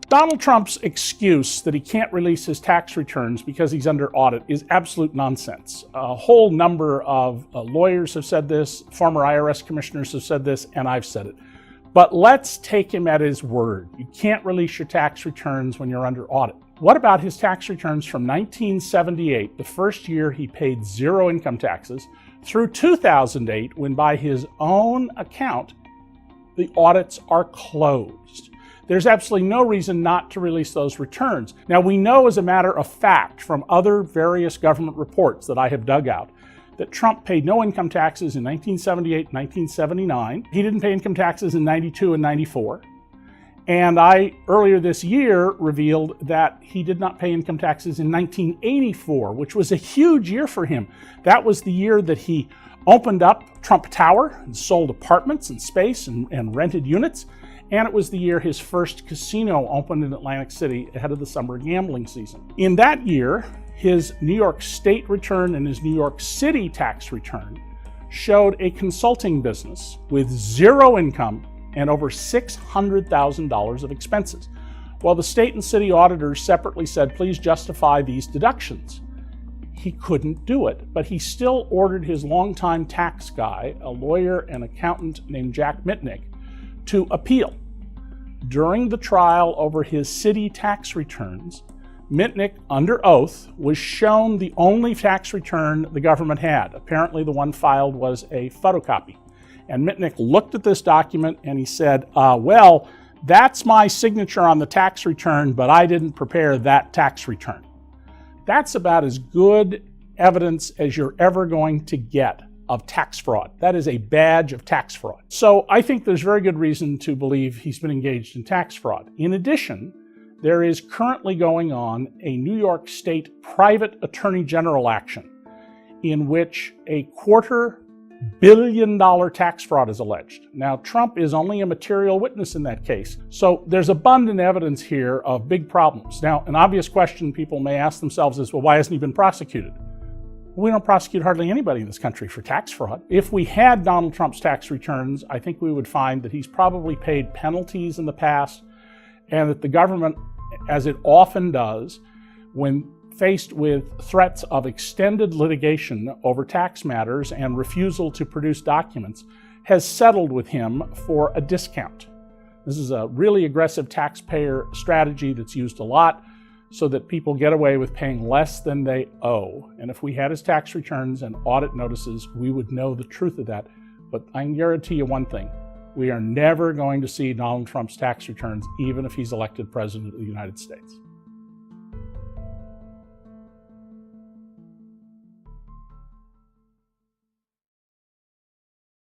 Donald Trump's excuse that he can't release his tax returns because he's under audit is absolute nonsense. A whole number of lawyers have said this, former IRS commissioners have said this, and I've said it. But let's take him at his word. You can't release your tax returns when you're under audit. What about his tax returns from 1978, the first year he paid zero income taxes, through 2008, when by his own account, the audits are closed? There's absolutely no reason not to release those returns. Now, we know as a matter of fact from other various government reports that I have dug out that Trump paid no income taxes in 1978 and 1979. He didn't pay income taxes in 92 and 94. And I, earlier this year, revealed that he did not pay income taxes in 1984, which was a huge year for him. That was the year that he opened up Trump Tower and sold apartments and space and rented units. And it was the year his first casino opened in Atlantic City ahead of the summer gambling season. In that year, his New York State return and his New York City tax return showed a consulting business with zero income and over $600,000 of expenses. While the state and city auditors separately said, please justify these deductions. He couldn't do it, but he still ordered his longtime tax guy, a lawyer and accountant named Jack Mitnick, to appeal. During the trial over his city tax returns, Mitnick, under oath, was shown the only tax return the government had. Apparently the one filed was a photocopy. And Mitnick looked at this document and he said, well, that's my signature on the tax return, but I didn't prepare that tax return. That's about as good evidence as you're ever going to get of tax fraud. That is a badge of tax fraud. So I think there's very good reason to believe he's been engaged in tax fraud. In addition, there is currently going on a New York State private attorney general action in which a $250 million tax fraud is alleged. Now, Trump is only a material witness in that case. So there's abundant evidence here of big problems. Now, an obvious question people may ask themselves is, well, why hasn't he been prosecuted? We don't prosecute hardly anybody in this country for tax fraud. If we had Donald Trump's tax returns, I think we would find that he's probably paid penalties in the past, and that the government, as it often does, when faced with threats of extended litigation over tax matters and refusal to produce documents, has settled with him for a discount. This is a really aggressive taxpayer strategy that's used a lot, so that people get away with paying less than they owe. And if we had his tax returns and audit notices, we would know the truth of that. But I can guarantee you one thing, we are never going to see Donald Trump's tax returns, even if he's elected president of the United States.